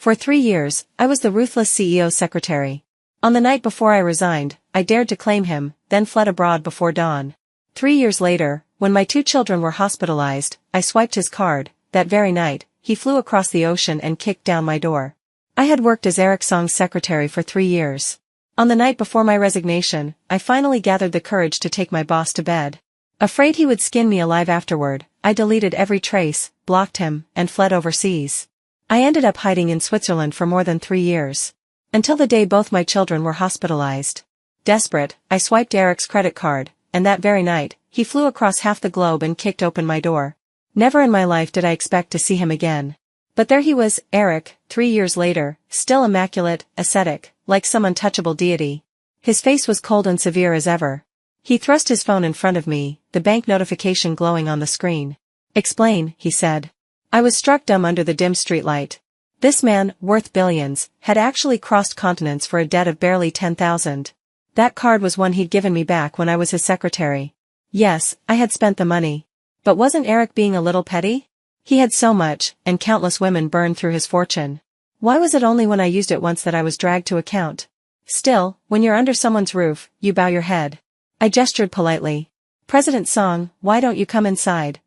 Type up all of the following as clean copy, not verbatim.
For 3 years, I was the ruthless CEO's secretary. On the night before I resigned, I dared to claim him, then fled abroad before dawn. 3 years later, when my 2 children were hospitalized, I swiped his card. That very night, he flew across the ocean and kicked down my door. I had worked as Eric Song's secretary for 3 years. On the night before my resignation, I finally gathered the courage to take my boss to bed. Afraid he would skin me alive afterward, I deleted every trace, blocked him, and fled overseas. I ended up hiding in Switzerland for more than 3 years. Until the day both my children were hospitalized. Desperate, I swiped Eric's credit card, and that very night, he flew across half the globe and kicked open my door. Never in my life did I expect to see him again. But there he was, Eric, 3 years later, still immaculate, ascetic, like some untouchable deity. His face was cold and severe as ever. He thrust his phone in front of me, the bank notification glowing on the screen. "Explain," he said. I was struck dumb under the dim streetlight. This man, worth billions, had actually crossed continents for a debt of barely 10,000. That card was one he'd given me back when I was his secretary. Yes, I had spent the money. But wasn't Eric being a little petty? He had so much, and countless women burned through his fortune. Why was it only when I used it once that I was dragged to account? Still, when you're under someone's roof, you bow your head. I gestured politely. "President Song, why don't you come inside?"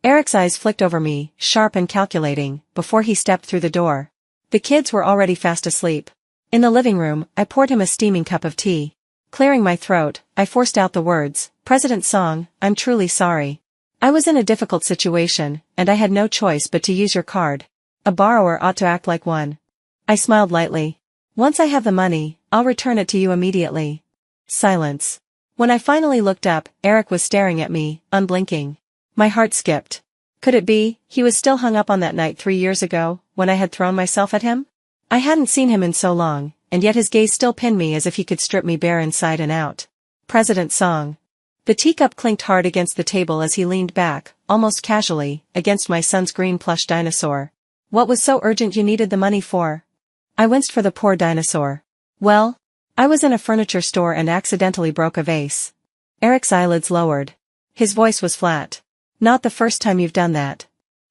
Eric's eyes flicked over me, sharp and calculating, before he stepped through the door. The kids were already fast asleep. In the living room, I poured him a steaming cup of tea. Clearing my throat, I forced out the words, "President Song, I'm truly sorry. I was in a difficult situation, and I had no choice but to use your card. A borrower ought to act like one." I smiled lightly. "Once I have the money, I'll return it to you immediately." Silence. When I finally looked up, Eric was staring at me, unblinking. My heart skipped. Could it be, he was still hung up on that night 3 years ago, when I had thrown myself at him? I hadn't seen him in so long, and yet his gaze still pinned me as if he could strip me bare inside and out. President Song. The teacup clinked hard against the table as he leaned back, almost casually, against my son's green plush dinosaur. "What was so urgent you needed the money for?" I winced for the poor dinosaur. "Well, I was in a furniture store and accidentally broke a vase." Eric's eyelids lowered. His voice was flat. "Not the first time you've done that."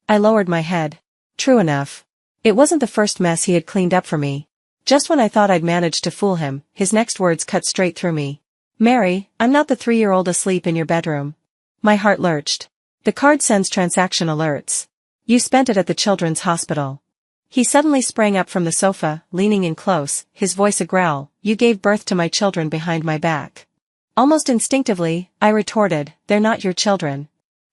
I lowered my head. True enough. It wasn't the first mess he had cleaned up for me. Just when I thought I'd managed to fool him, his next words cut straight through me. "Mary, I'm not the 3-year-old asleep in your bedroom." My heart lurched. "The card sends transaction alerts. You spent it at the children's hospital." He suddenly sprang up from the sofa, leaning in close, his voice a growl, "You gave birth to my children behind my back." Almost instinctively, I retorted, "They're not your children."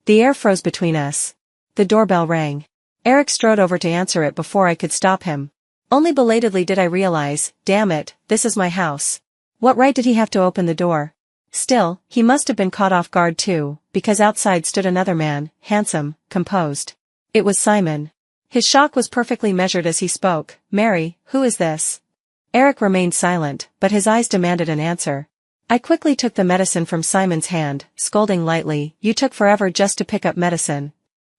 The air froze between us. The doorbell rang. Eric strode over to answer it before I could stop him. Only belatedly did I realize, damn it, this is my house. What right did he have to open the door? Still, he must have been caught off guard too, because outside stood another man, handsome, composed. It was Simon. His shock was perfectly measured as he spoke. "Mary, who is this?" Eric remained silent, but his eyes demanded an answer. I quickly took the medicine from Simon's hand, scolding lightly, "You took forever just to pick up medicine."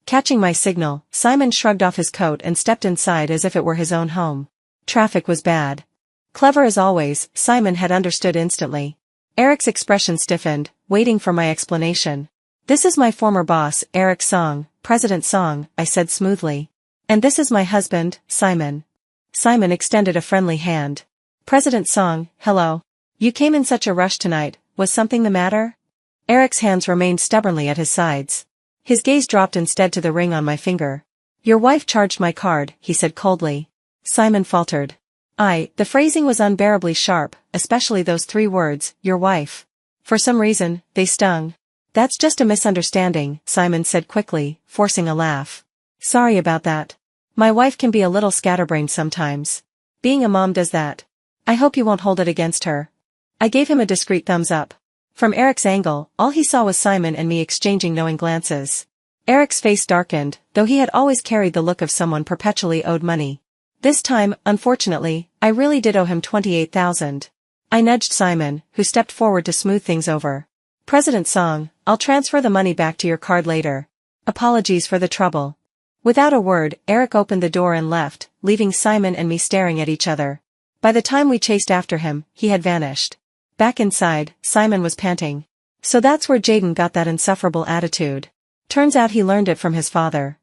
Catching my signal, Simon shrugged off his coat and stepped inside as if it were his own home. Traffic was bad. Clever as always, Simon had understood instantly. Eric's expression stiffened, waiting for my explanation. "This is my former boss, Eric Song, President Song," I said smoothly. "And this is my husband, Simon." Simon extended a friendly hand. "President Song, hello. You came in such a rush tonight, was something the matter?" Eric's hands remained stubbornly at his sides. His gaze dropped instead to the ring on my finger. "Your wife charged my card," he said coldly. Simon faltered. The phrasing was unbearably sharp, especially those 3 words, "your wife." For some reason, they stung. "That's just a misunderstanding," Simon said quickly, forcing a laugh. "Sorry about that. My wife can be a little scatterbrained sometimes. Being a mom does that. I hope you won't hold it against her." I gave him a discreet thumbs up. From Eric's angle, all he saw was Simon and me exchanging knowing glances. Eric's face darkened, though he had always carried the look of someone perpetually owed money. This time, unfortunately, I really did owe him 28,000. I nudged Simon, who stepped forward to smooth things over. "President Song, I'll transfer the money back to your card later. Apologies for the trouble." Without a word, Eric opened the door and left, leaving Simon and me staring at each other. By the time we chased after him, he had vanished. Back inside, Simon was panting. "So that's where Jaden got that insufferable attitude. Turns out he learned it from his father."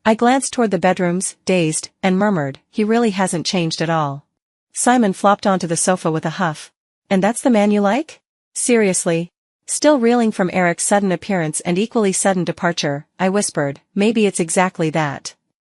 I glanced toward the bedrooms, dazed, and murmured, he really hasn't changed at all. Simon flopped onto the sofa with a huff. And that's the man you like? Seriously? Still reeling from Eric's sudden appearance and equally sudden departure, I whispered, maybe it's exactly that.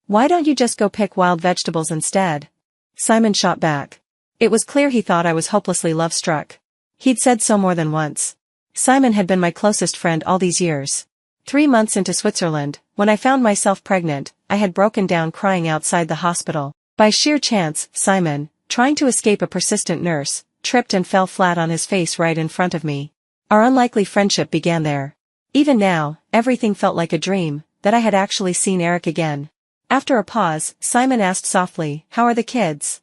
Why don't you just go pick wild vegetables instead? Simon shot back. It was clear he thought I was hopelessly love-struck. He'd said so more than once. Simon had been my closest friend all these years. 3 months into Switzerland, when I found myself pregnant, I had broken down crying outside the hospital. By sheer chance, Simon, trying to escape a persistent nurse, tripped and fell flat on his face right in front of me. Our unlikely friendship began there. Even now, everything felt like a dream, that I had actually seen Eric again. After a pause, Simon asked softly, how are the kids?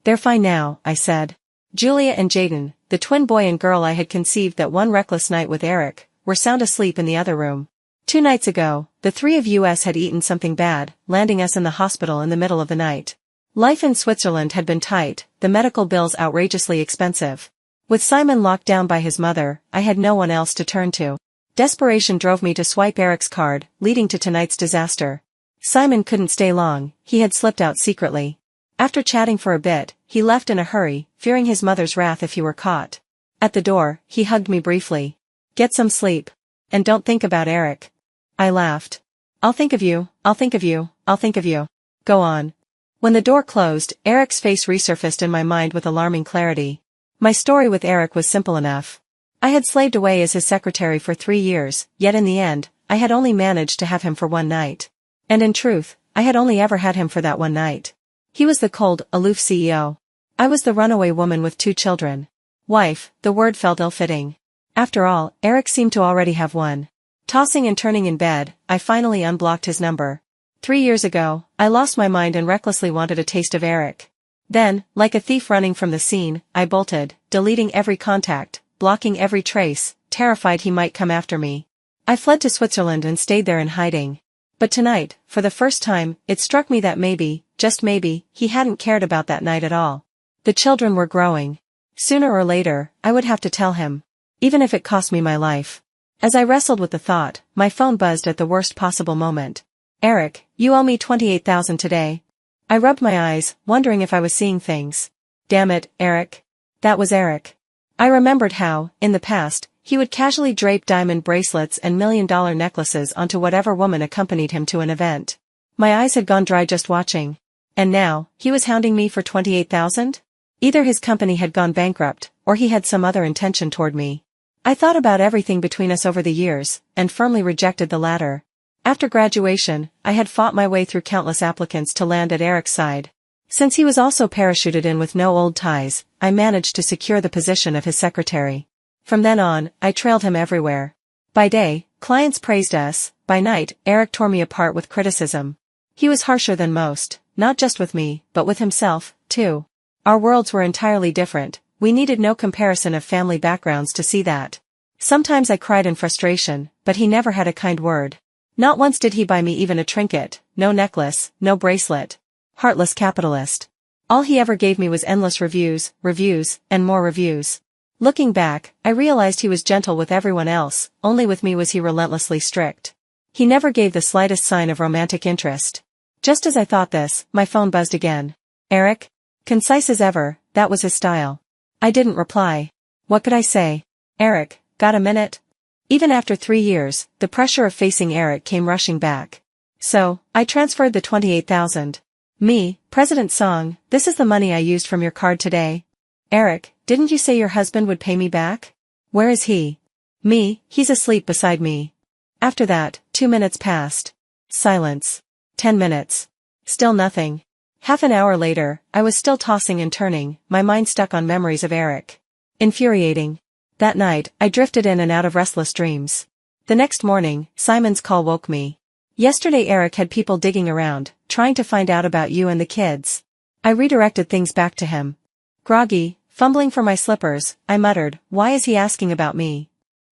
They're fine now, I said. Julia and Jaden, the twin boy and girl I had conceived that one reckless night with Eric, were sound asleep in the other room. 2 nights ago, the 3 of us had eaten something bad, landing us in the hospital in the middle of the night. Life in Switzerland had been tight, the medical bills outrageously expensive. With Simon locked down by his mother, I had no one else to turn to. Desperation drove me to swipe Eric's card, leading to tonight's disaster. Simon couldn't stay long, he had slipped out secretly. After chatting for a bit, he left in a hurry, fearing his mother's wrath if he were caught. At the door, he hugged me briefly. Get some sleep. And don't think about Eric. I laughed. I'll think of you, I'll think of you, I'll think of you. Go on. When the door closed, Eric's face resurfaced in my mind with alarming clarity. My story with Eric was simple enough. I had slaved away as his secretary for 3 years, yet in the end, I had only managed to have him for 1 night. And in truth, I had only ever had him for that 1 night. He was the cold, aloof CEO. I was the runaway woman with 2 children. Wife, the word felt ill-fitting. After all, Eric seemed to already have one. Tossing and turning in bed, I finally unblocked his number. 3 years ago, I lost my mind and recklessly wanted a taste of Eric. Then, like a thief running from the scene, I bolted, deleting every contact, blocking every trace, terrified he might come after me. I fled to Switzerland and stayed there in hiding. But tonight, for the first time, it struck me that maybe, just maybe, he hadn't cared about that night at all. The children were growing. Sooner or later, I would have to tell him. Even if it cost me my life. As I wrestled with the thought, my phone buzzed at the worst possible moment. Eric, you owe me $28,000 today. I rubbed my eyes, wondering if I was seeing things. Damn it, Eric. That was Eric. I remembered how, in the past, he would casually drape diamond bracelets and $1 million necklaces onto whatever woman accompanied him to an event. My eyes had gone dry just watching. And now, he was hounding me for $28,000? Either his company had gone bankrupt, or he had some other intention toward me. I thought about everything between us over the years, and firmly rejected the latter. After graduation, I had fought my way through countless applicants to land at Eric's side. Since he was also parachuted in with no old ties, I managed to secure the position of his secretary. From then on, I trailed him everywhere. By day, clients praised us, by night, Eric tore me apart with criticism. He was harsher than most, not just with me, but with himself, too. Our worlds were entirely different, we needed no comparison of family backgrounds to see that. Sometimes I cried in frustration, but he never had a kind word. Not once did he buy me even a trinket, no necklace, no bracelet. Heartless capitalist. All he ever gave me was endless reviews, and more reviews. Looking back, I realized he was gentle with everyone else, only with me was he relentlessly strict. He never gave the slightest sign of romantic interest. Just as I thought this, my phone buzzed again. Eric? Concise as ever, that was his style. I didn't reply. What could I say? Eric, got a minute? Even after 3 years, the pressure of facing Eric came rushing back. So, I transferred the $28,000. Me, President Song, this is the money I used from your card today. Eric, didn't you say your husband would pay me back? Where is he? Me, he's asleep beside me. After that, 2 minutes passed. Silence. 10 minutes. Still nothing. Half an hour later, I was still tossing and turning, my mind stuck on memories of Eric. Infuriating. That night, I drifted in and out of restless dreams. The next morning, Simon's call woke me. Yesterday Eric had people digging around, trying to find out about you and the kids. I redirected things back to him. Groggy, fumbling for my slippers, I muttered, why is he asking about me?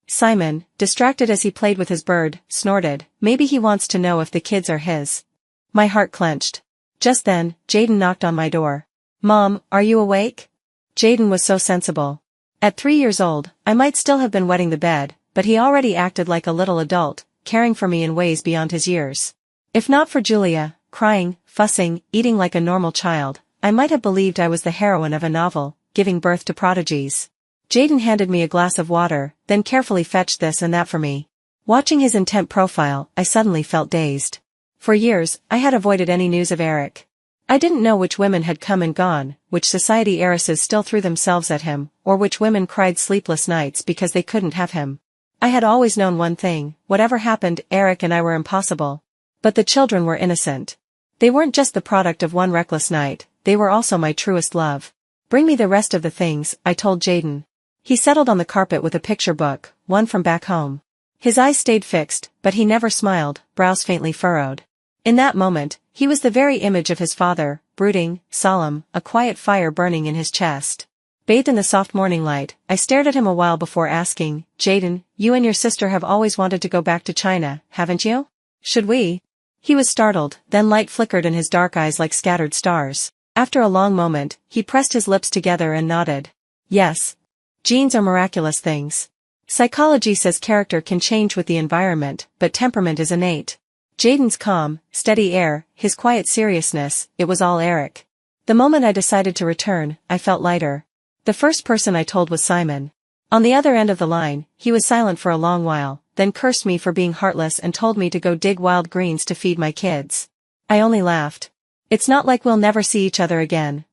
Simon, distracted as he played with his bird, snorted, maybe he wants to know if the kids are his. My heart clenched. Just then, Jaden knocked on my door. Mom, are you awake? Jaden was so sensible. At 3 years old, I might still have been wetting the bed, but he already acted like a little adult, caring for me in ways beyond his years. If not for Julia, crying, fussing, eating like a normal child, I might have believed I was the heroine of a novel, giving birth to prodigies. Jaden handed me a glass of water, then carefully fetched this and that for me. Watching his intent profile, I suddenly felt dazed. For years, I had avoided any news of Eric. I didn't know which women had come and gone, which society heiresses still threw themselves at him, or which women cried sleepless nights because they couldn't have him. I had always known one thing: whatever happened, Eric and I were impossible. But the children were innocent. They weren't just the product of one reckless night, they were also my truest love. Bring me the rest of the things, I told Jaden. He settled on the carpet with a picture book, one from back home. His eyes stayed fixed, but he never smiled, brows faintly furrowed. In that moment, he was the very image of his father, brooding, solemn, a quiet fire burning in his chest. Bathed in the soft morning light, I stared at him a while before asking, Jaden, you and your sister have always wanted to go back to China, haven't you? Should we? He was startled, then light flickered in his dark eyes like scattered stars. After a long moment, he pressed his lips together and nodded. Yes. Genes are miraculous things. Psychology says character can change with the environment, but temperament is innate. Jaden's calm, steady air, his quiet seriousness, it was all Eric. The moment I decided to return, I felt lighter. The first person I told was Simon. On the other end of the line, he was silent for a long while, then cursed me for being heartless and told me to go dig wild greens to feed my kids. I only laughed. It's not like we'll never see each other again.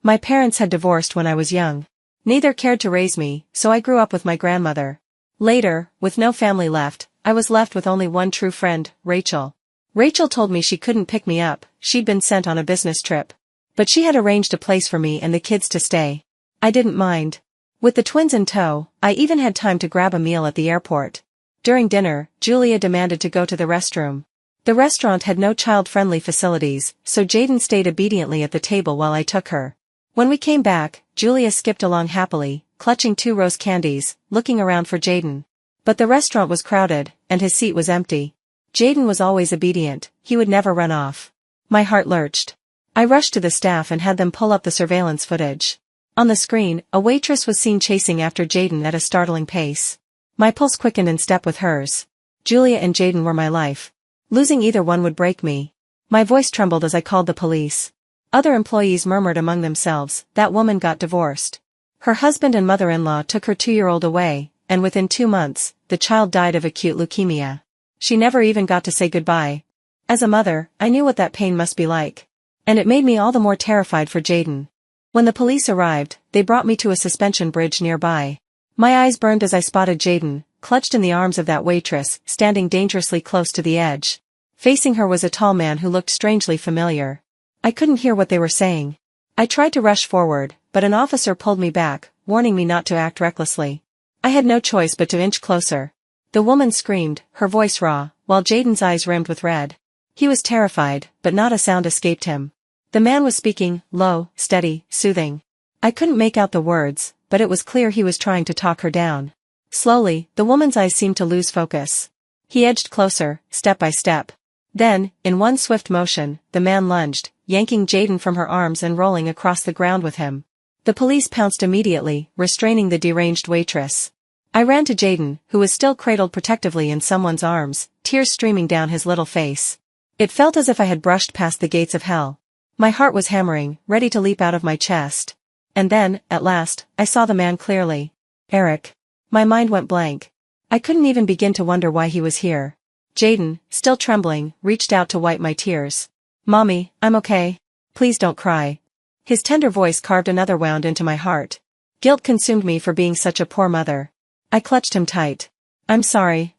My parents had divorced when I was young. Neither cared to raise me, so I grew up with my grandmother. Later, with no family left, I was left with only one true friend, Rachel. Rachel told me she couldn't pick me up, she'd been sent on a business trip. But she had arranged a place for me and the kids to stay. I didn't mind. With the twins in tow, I even had time to grab a meal at the airport. During dinner, Julia demanded to go to the restroom. The restaurant had no child-friendly facilities, so Jaden stayed obediently at the table while I took her. When we came back, Julia skipped along happily, clutching 2 rose candies, looking around for Jaden. But the restaurant was crowded, and his seat was empty. Jaden was always obedient, he would never run off. My heart lurched. I rushed to the staff and had them pull up the surveillance footage. On the screen, a waitress was seen chasing after Jaden at a startling pace. My pulse quickened in step with hers. Julia and Jaden were my life. Losing either one would break me. My voice trembled as I called the police. Other employees murmured among themselves, that woman got divorced. Her husband and mother-in-law took her 2-year-old away, and within 2 months, the child died of acute leukemia. She never even got to say goodbye. As a mother, I knew what that pain must be like. And it made me all the more terrified for Jaden. When the police arrived, they brought me to a suspension bridge nearby. My eyes burned as I spotted Jaden, clutched in the arms of that waitress, standing dangerously close to the edge. Facing her was a tall man who looked strangely familiar. I couldn't hear what they were saying. I tried to rush forward, but an officer pulled me back, warning me not to act recklessly. I had no choice but to inch closer. The woman screamed, her voice raw, while Jaden's eyes rimmed with red. He was terrified, but not a sound escaped him. The man was speaking, low, steady, soothing. I couldn't make out the words, but it was clear he was trying to talk her down. Slowly, the woman's eyes seemed to lose focus. He edged closer, step by step. Then, in one swift motion, the man lunged, yanking Jaden from her arms and rolling across the ground with him. The police pounced immediately, restraining the deranged waitress. I ran to Jaden, who was still cradled protectively in someone's arms, tears streaming down his little face. It felt as if I had brushed past the gates of hell. My heart was hammering, ready to leap out of my chest. And then, at last, I saw the man clearly. Eric. My mind went blank. I couldn't even begin to wonder why he was here. Jaden, still trembling, reached out to wipe my tears. Mommy, I'm okay. Please don't cry. His tender voice carved another wound into my heart. Guilt consumed me for being such a poor mother. I clutched him tight. I'm sorry,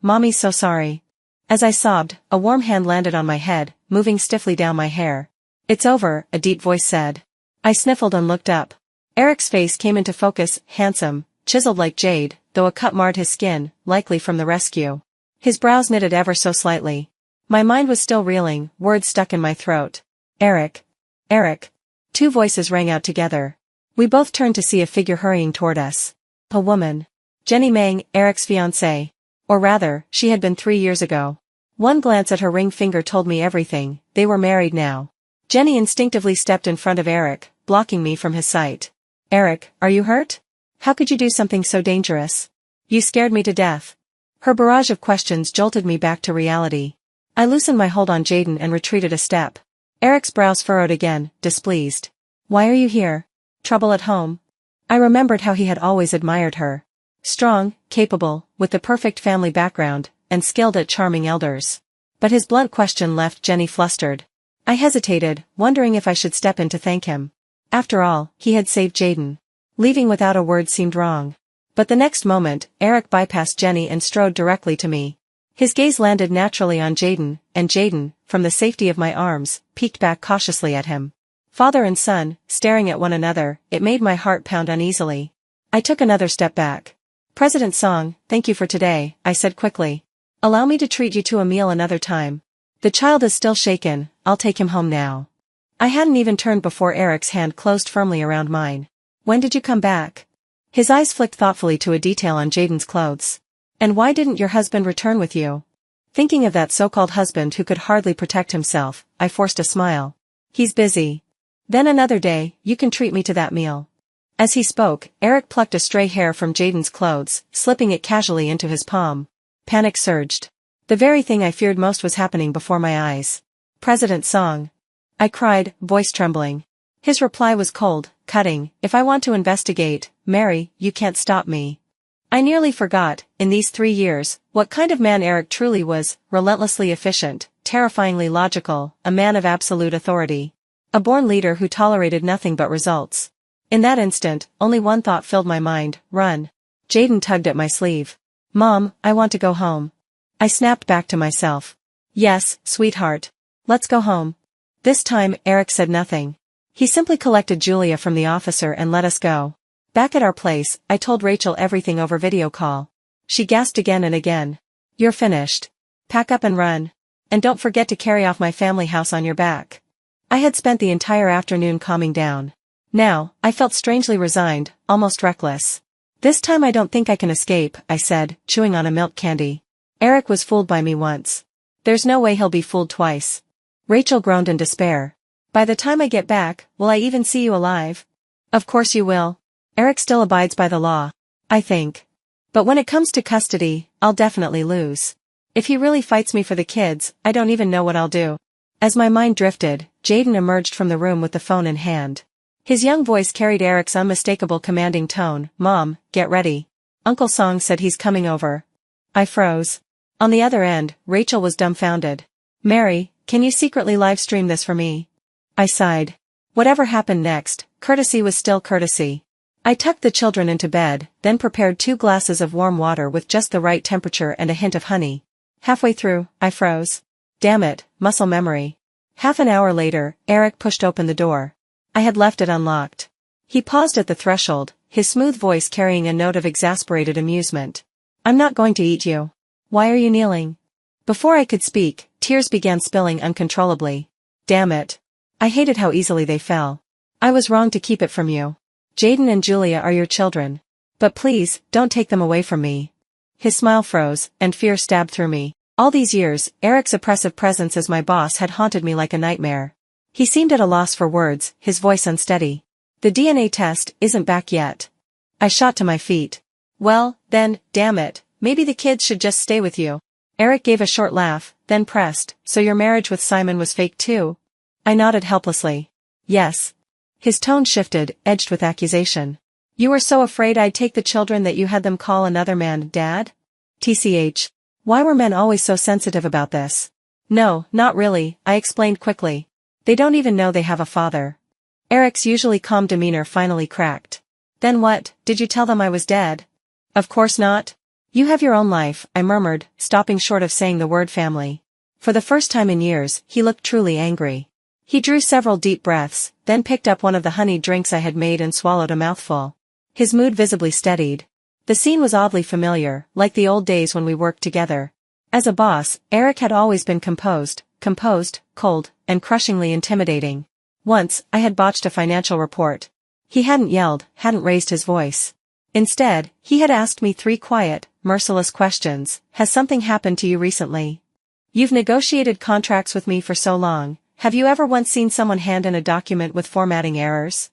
Mommy's so sorry. As I sobbed, a warm hand landed on my head, moving stiffly down my hair. It's over, a deep voice said. I sniffled and looked up. Eric's face came into focus, handsome, chiseled like jade, though a cut marred his skin, likely from the rescue. His brows knitted ever so slightly. My mind was still reeling, words stuck in my throat. Eric. Eric. 2 voices rang out together. We both turned to see a figure hurrying toward us. A woman. Jenny Mang, Eric's fiancé. Or rather, she had been 3 years ago. One glance at her ring finger told me everything, they were married now. Jenny instinctively stepped in front of Eric, blocking me from his sight. Eric, are you hurt? How could you do something so dangerous? You scared me to death. Her barrage of questions jolted me back to reality. I loosened my hold on Jaden and retreated a step. Eric's brows furrowed again, displeased. Why are you here? Trouble at home? I remembered how he had always admired her. Strong, capable, with the perfect family background, and skilled at charming elders. But his blunt question left Jenny flustered. I hesitated, wondering if I should step in to thank him. After all, he had saved Jaden. Leaving without a word seemed wrong. But the next moment, Eric bypassed Jenny and strode directly to me. His gaze landed naturally on Jaden, and Jaden, from the safety of my arms, peeked back cautiously at him. Father and son, staring at one another, it made my heart pound uneasily. I took another step back. President Song, thank you for today, I said quickly. Allow me to treat you to a meal another time. The child is still shaken, I'll take him home now. I hadn't even turned before Eric's hand closed firmly around mine. When did you come back? His eyes flicked thoughtfully to a detail on Jaden's clothes. And why didn't your husband return with you? Thinking of that so-called husband who could hardly protect himself, I forced a smile. He's busy. Then another day, you can treat me to that meal. As he spoke, Eric plucked a stray hair from Jaden's clothes, slipping it casually into his palm. Panic surged. The very thing I feared most was happening before my eyes. President Song. I cried, voice trembling. His reply was cold, cutting. If I want to investigate, Mary, you can't stop me. I nearly forgot, in these 3 years, what kind of man Eric truly was, relentlessly efficient, terrifyingly logical, a man of absolute authority. A born leader who tolerated nothing but results. In that instant, only one thought filled my mind, run. Jaden tugged at my sleeve. Mom, I want to go home. I snapped back to myself. Yes, sweetheart. Let's go home. This time, Eric said nothing. He simply collected Julia from the officer and let us go. Back at our place, I told Rachel everything over video call. She gasped again and again. You're finished. Pack up and run. And don't forget to carry off my family house on your back. I had spent the entire afternoon calming down. Now, I felt strangely resigned, almost reckless. This time I don't think I can escape, I said, chewing on a milk candy. Eric was fooled by me once. There's no way he'll be fooled twice. Rachel groaned in despair. By the time I get back, will I even see you alive? Of course you will. Eric still abides by the law. I think. But when it comes to custody, I'll definitely lose. If he really fights me for the kids, I don't even know what I'll do. As my mind drifted, Jaden emerged from the room with the phone in hand. His young voice carried Eric's unmistakable commanding tone. Mom, get ready. Uncle Song said he's coming over. I froze. On the other end, Rachel was dumbfounded. Mary, can you secretly live stream this for me? I sighed. Whatever happened next, courtesy was still courtesy. I tucked the children into bed, then prepared 2 glasses of warm water with just the right temperature and a hint of honey. Halfway through, I froze. Damn it, muscle memory. Half an hour later, Eric pushed open the door. I had left it unlocked. He paused at the threshold, his smooth voice carrying a note of exasperated amusement. I'm not going to eat you. Why are you kneeling? Before I could speak, tears began spilling uncontrollably. Damn it. I hated how easily they fell. I was wrong to keep it from you. Jaden and Julia are your children. But please, don't take them away from me. His smile froze, and fear stabbed through me. All these years, Eric's oppressive presence as my boss had haunted me like a nightmare. He seemed at a loss for words, his voice unsteady. The DNA test isn't back yet. I shot to my feet. Well, then, damn it, maybe the kids should just stay with you. Eric gave a short laugh, then pressed, so your marriage with Simon was fake too? I nodded helplessly. Yes. His tone shifted, edged with accusation. You were so afraid I'd take the children that you had them call another man Dad? TCH. Why were men always so sensitive about this? No, not really, I explained quickly. They don't even know they have a father. Eric's usually calm demeanor finally cracked. Then what, did you tell them I was dead? Of course not. You have your own life, I murmured, stopping short of saying the word family. For the first time in years, he looked truly angry. He drew several deep breaths, then picked up one of the honeyed drinks I had made and swallowed a mouthful. His mood visibly steadied. The scene was oddly familiar, like the old days when we worked together. As a boss, Eric had always been composed, cold, and crushingly intimidating. Once, I had botched a financial report. He hadn't yelled, hadn't raised his voice. Instead, he had asked me 3 quiet, merciless questions. Has something happened to you recently? You've negotiated contracts with me for so long. Have you ever once seen someone hand in a document with formatting errors?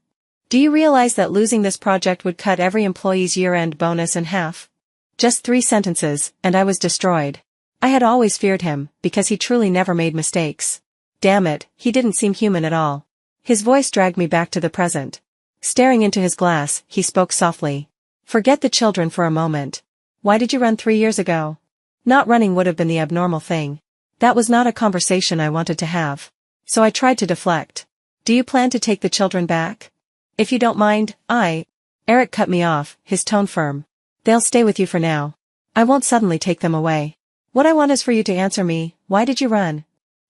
Do you realize that losing this project would cut every employee's year-end bonus in half? Just 3 sentences, and I was destroyed. I had always feared him, because he truly never made mistakes. Damn it, he didn't seem human at all. His voice dragged me back to the present. Staring into his glass, he spoke softly. Forget the children for a moment. Why did you run 3 years ago? Not running would have been the abnormal thing. That was not a conversation I wanted to have. So I tried to deflect. Do you plan to take the children back? If you don't mind, Eric cut me off, his tone firm. They'll stay with you for now. I won't suddenly take them away. What I want is for you to answer me, why did you run?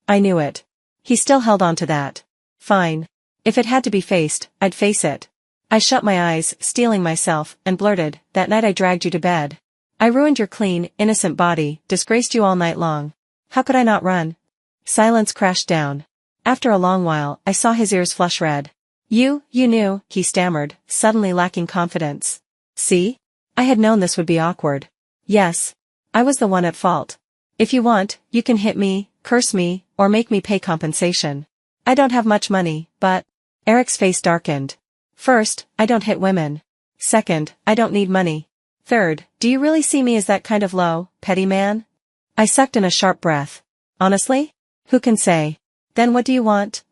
I knew it. He still held on to that. Fine. If it had to be faced, I'd face it. I shut my eyes, steeling myself, and blurted, that night I dragged you to bed. I ruined your clean, innocent body, disgraced you all night long. How could I not run? Silence crashed down. After a long while, I saw his ears flush red. You knew, he stammered, suddenly lacking confidence. See? I had known this would be awkward. Yes. I was the one at fault. If you want, you can hit me, curse me, or make me pay compensation. I don't have much money, but... Eric's face darkened. First, I don't hit women. Second, I don't need money. Third, do you really see me as that kind of low, petty man? I sucked in a sharp breath. Honestly? Who can say? Then what do you want?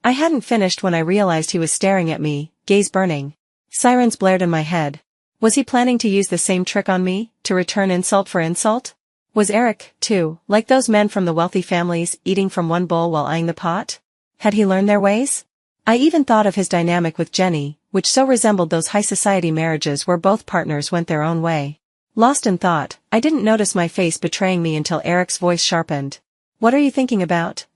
I hadn't finished when I realized he was staring at me, gaze burning. Sirens blared in my head. Was he planning to use the same trick on me, to return insult for insult? Was Eric, too, like those men from the wealthy families, eating from one bowl while eyeing the pot? Had he learned their ways? I even thought of his dynamic with Jenny, which so resembled those high-society marriages where both partners went their own way. Lost in thought, I didn't notice my face betraying me until Eric's voice sharpened. What are you thinking about?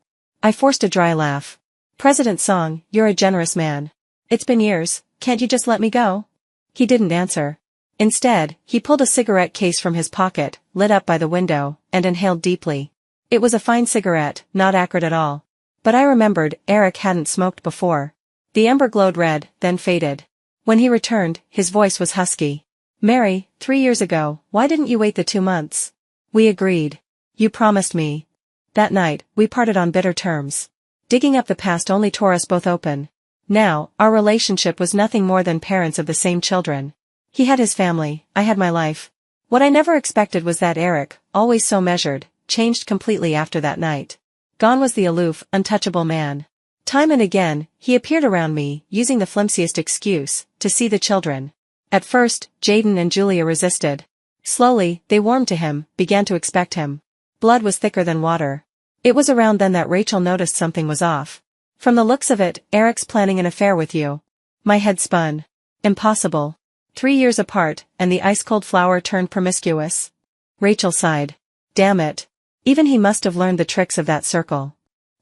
I forced a dry laugh. President Song, you're a generous man. It's been years, can't you just let me go? He didn't answer. Instead, he pulled a cigarette case from his pocket, lit up by the window, and inhaled deeply. It was a fine cigarette, not acrid at all. But I remembered, Eric hadn't smoked before. The ember glowed red, then faded. When he returned, his voice was husky. Mary, 3 years ago, why didn't you wait the 2 months? We agreed. You promised me. That night, we parted on bitter terms. Digging up the past only tore us both open. Now, our relationship was nothing more than parents of the same children. He had his family, I had my life. What I never expected was that Eric, always so measured, changed completely after that night. Gone was the aloof, untouchable man. Time and again, he appeared around me, using the flimsiest excuse, to see the children. At first, Jaden and Julia resisted. Slowly, they warmed to him, began to expect him. Blood was thicker than water. It was around then that Rachel noticed something was off. From the looks of it, Eric's planning an affair with you. My head spun. Impossible. 3 years apart, and the ice-cold flower turned promiscuous. Rachel sighed. Damn it. Even he must have learned the tricks of that circle.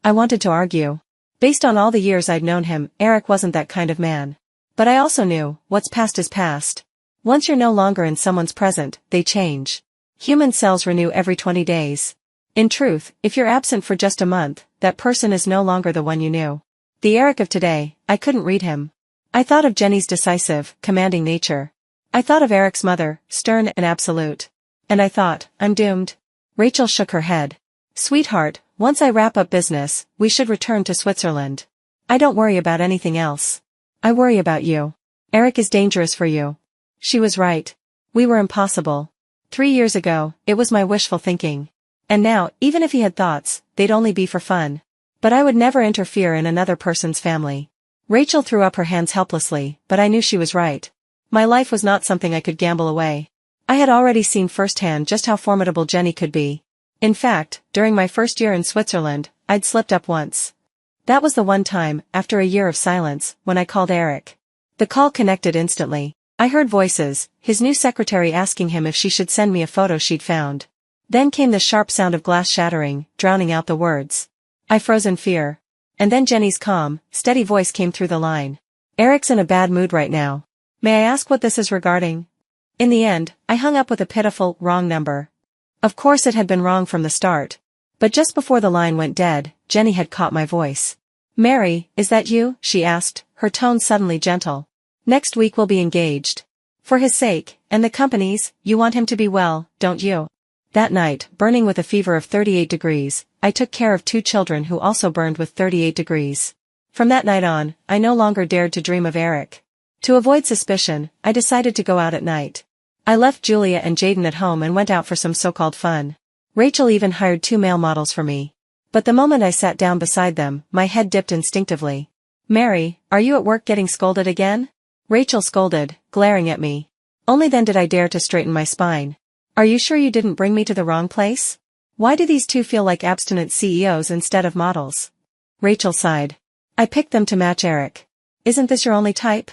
I wanted to argue. Based on all the years I'd known him, Eric wasn't that kind of man. But I also knew, what's past is past. Once you're no longer in someone's present, they change. Human cells renew every 20 days. In truth, if you're absent for just a month, that person is no longer the one you knew. The Eric of today, I couldn't read him. I thought of Jenny's decisive, commanding nature. I thought of Eric's mother, stern and absolute. And I thought, I'm doomed. Rachel shook her head. Sweetheart, once I wrap up business, we should return to Switzerland. I don't worry about anything else. I worry about you. Eric is dangerous for you. She was right. We were impossible. 3 years ago, it was my wishful thinking. And now, even if he had thoughts, they'd only be for fun. But I would never interfere in another person's family. Rachel threw up her hands helplessly, but I knew she was right. My life was not something I could gamble away. I had already seen firsthand just how formidable Jenny could be. In fact, during my first year in Switzerland, I'd slipped up once. That was the one time, after a year of silence, when I called Eric. The call connected instantly. I heard voices, his new secretary asking him if she should send me a photo she'd found. Then came the sharp sound of glass shattering, drowning out the words. I froze in fear. And then Jenny's calm, steady voice came through the line. Eric's in a bad mood right now. May I ask what this is regarding? In the end, I hung up with a pitiful, wrong number. Of course it had been wrong from the start. But just before the line went dead, Jenny had caught my voice. Mary, is that you? She asked, her tone suddenly gentle. Next week we'll be engaged. For his sake, and the company's, you want him to be well, don't you? That night, burning with a fever of 38 degrees, I took care of 2 children who also burned with 38 degrees. From that night on, I no longer dared to dream of Eric. To avoid suspicion, I decided to go out at night. I left Julia and Jaden at home and went out for some so-called fun. Rachel even hired 2 male models for me. But the moment I sat down beside them, my head dipped instinctively. Mary, are you at work getting scolded again? Rachel scolded, glaring at me. Only then did I dare to straighten my spine. Are you sure you didn't bring me to the wrong place? Why do these two feel like abstinent CEOs instead of models? Rachel sighed. I picked them to match Eric. Isn't this your only type?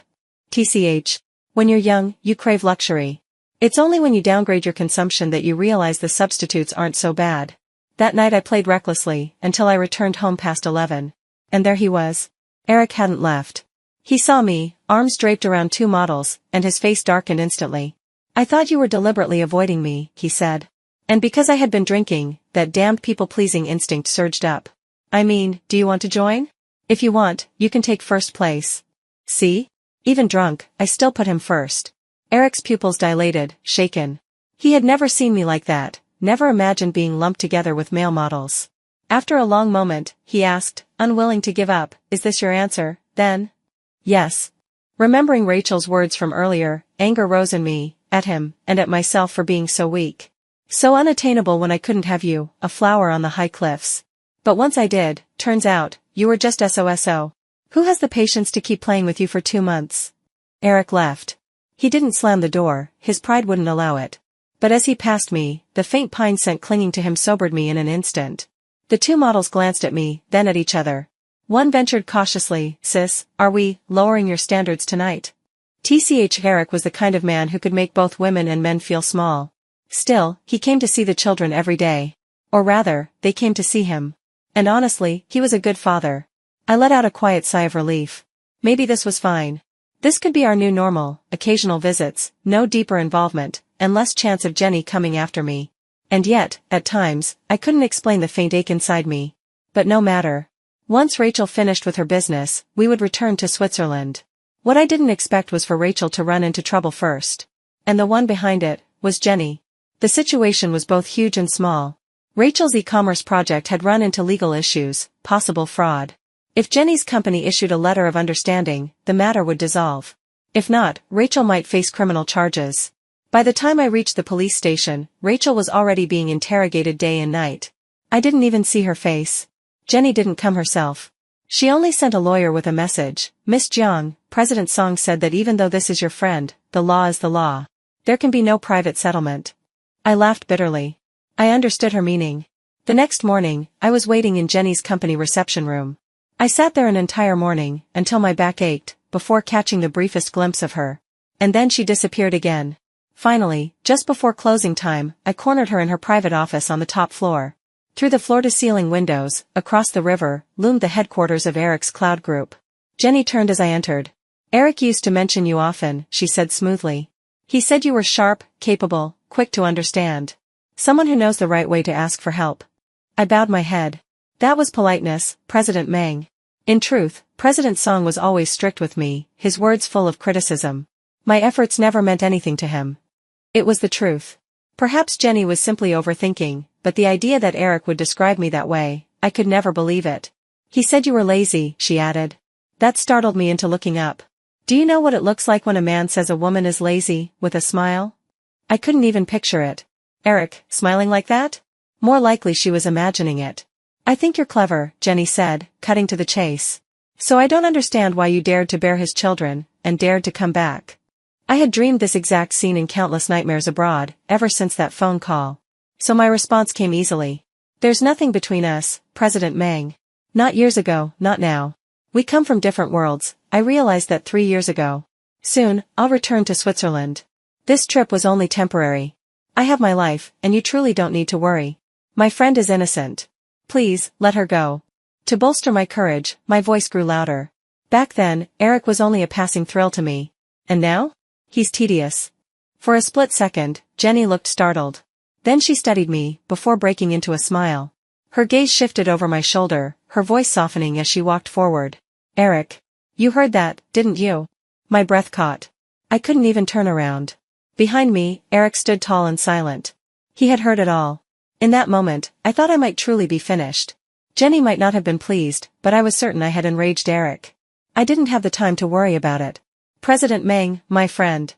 TCH. When you're young, you crave luxury. It's only when you downgrade your consumption that you realize the substitutes aren't so bad. That night I played recklessly, until I returned home past 11. And there he was. Eric hadn't left. He saw me, arms draped around 2 models, and his face darkened instantly. I thought you were deliberately avoiding me, he said. And because I had been drinking, that damned people-pleasing instinct surged up. I mean, do you want to join? If you want, you can take first place. See? Even drunk, I still put him first. Eric's pupils dilated, shaken. He had never seen me like that, never imagined being lumped together with male models. After a long moment, he asked, unwilling to give up, is this your answer, then? Yes. Remembering Rachel's words from earlier, anger rose in me, at him, and at myself for being so weak. So unattainable when I couldn't have you, a flower on the high cliffs. But once I did, turns out, you were just SOSO. Who has the patience to keep playing with you for 2 months? Eric left. He didn't slam the door, his pride wouldn't allow it. But as he passed me, the faint pine scent clinging to him sobered me in an instant. The 2 models glanced at me, then at each other. One ventured cautiously, sis, are we lowering your standards tonight? TCH Eric was the kind of man who could make both women and men feel small. Still, he came to see the children every day. Or rather, they came to see him. And honestly, he was a good father. I let out a quiet sigh of relief. Maybe this was fine. This could be our new normal, occasional visits, no deeper involvement, and less chance of Jenny coming after me. And yet, at times, I couldn't explain the faint ache inside me. But no matter. Once Rachel finished with her business, we would return to Switzerland. What I didn't expect was for Rachel to run into trouble first. And the one behind it, was Jenny. The situation was both huge and small. Rachel's e-commerce project had run into legal issues, possible fraud. If Jenny's company issued a letter of understanding, the matter would dissolve. If not, Rachel might face criminal charges. By the time I reached the police station, Rachel was already being interrogated day and night. I didn't even see her face. Jenny didn't come herself. She only sent a lawyer with a message. Miss Jiang, President Song said that even though this is your friend, the law is the law. There can be no private settlement. I laughed bitterly. I understood her meaning. The next morning, I was waiting in Jenny's company reception room. I sat there an entire morning, until my back ached, before catching the briefest glimpse of her. And then she disappeared again. Finally, just before closing time, I cornered her in her private office on the top floor. Through the floor-to-ceiling windows, across the river, loomed the headquarters of Eric's cloud group. Jenny turned as I entered. Eric used to mention you often, she said smoothly. He said you were sharp, capable, quick to understand. Someone who knows the right way to ask for help. I bowed my head. That was politeness, President Meng. In truth, President Song was always strict with me, his words full of criticism. My efforts never meant anything to him. It was the truth. Perhaps Jenny was simply overthinking, but the idea that Eric would describe me that way, I could never believe it. He said you were lazy, she added. That startled me into looking up. Do you know what it looks like when a man says a woman is lazy, with a smile? I couldn't even picture it. Eric, smiling like that? More likely she was imagining it. I think you're clever, Jenny said, cutting to the chase. So I don't understand why you dared to bear his children, and dared to come back. I had dreamed this exact scene in countless nightmares abroad, ever since that phone call. So my response came easily. There's nothing between us, President Meng. Not years ago, not now. We come from different worlds, I realized that 3 years ago. Soon, I'll return to Switzerland. This trip was only temporary. I have my life, and you truly don't need to worry. My friend is innocent. Please, let her go. To bolster my courage, my voice grew louder. Back then, Eric was only a passing thrill to me. And now? He's tedious. For a split second, Jenny looked startled. Then she studied me, before breaking into a smile. Her gaze shifted over my shoulder, her voice softening as she walked forward. Eric. You heard that, didn't you? My breath caught. I couldn't even turn around. Behind me, Eric stood tall and silent. He had heard it all. In that moment, I thought I might truly be finished. Jenny might not have been pleased, but I was certain I had enraged Eric. I didn't have the time to worry about it. President Meng, my friend.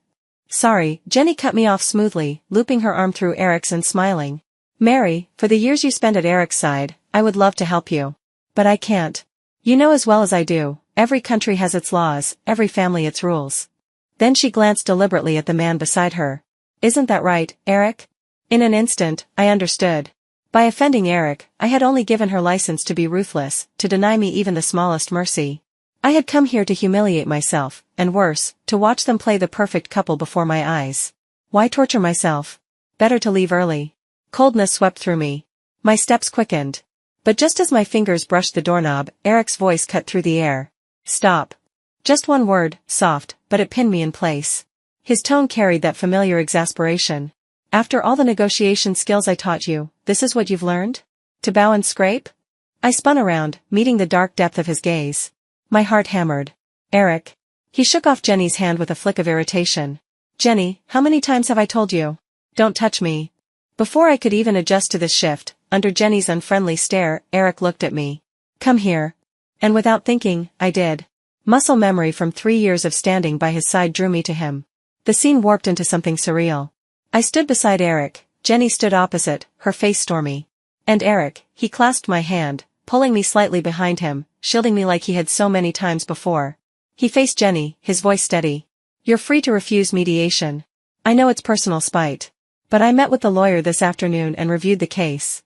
Sorry, Jenny cut me off smoothly, looping her arm through Eric's and smiling. Mary, for the years you spend at Eric's side, I would love to help you. But I can't. You know as well as I do, every country has its laws, every family its rules. Then she glanced deliberately at the man beside her. Isn't that right, Eric? In an instant, I understood. By offending Eric, I had only given her license to be ruthless, to deny me even the smallest mercy. I had come here to humiliate myself, and worse, to watch them play the perfect couple before my eyes. Why torture myself? Better to leave early. Coldness swept through me. My steps quickened. But just as my fingers brushed the doorknob, Eric's voice cut through the air. Stop. Just one word, soft, but it pinned me in place. His tone carried that familiar exasperation. After all the negotiation skills I taught you, this is what you've learned? To bow and scrape? I spun around, meeting the dark depth of his gaze. My heart hammered. Eric. He shook off Jenny's hand with a flick of irritation. Jenny, how many times have I told you? Don't touch me. Before I could even adjust to this shift, under Jenny's unfriendly stare, Eric looked at me. Come here. And without thinking, I did. Muscle memory from 3 years of standing by his side drew me to him. The scene warped into something surreal. I stood beside Eric, Jenny stood opposite, her face stormy. And Eric, he clasped my hand, pulling me slightly behind him, shielding me like he had so many times before. He faced Jenny, his voice steady. You're free to refuse mediation. I know it's personal spite. But I met with the lawyer this afternoon and reviewed the case.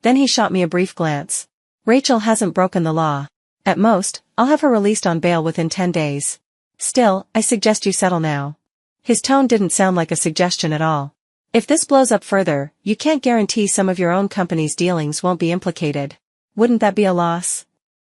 Then he shot me a brief glance. Rachel hasn't broken the law. At most, I'll have her released on bail within 10 days. Still, I suggest you settle now. His tone didn't sound like a suggestion at all. If this blows up further, you can't guarantee some of your own company's dealings won't be implicated. Wouldn't that be a loss?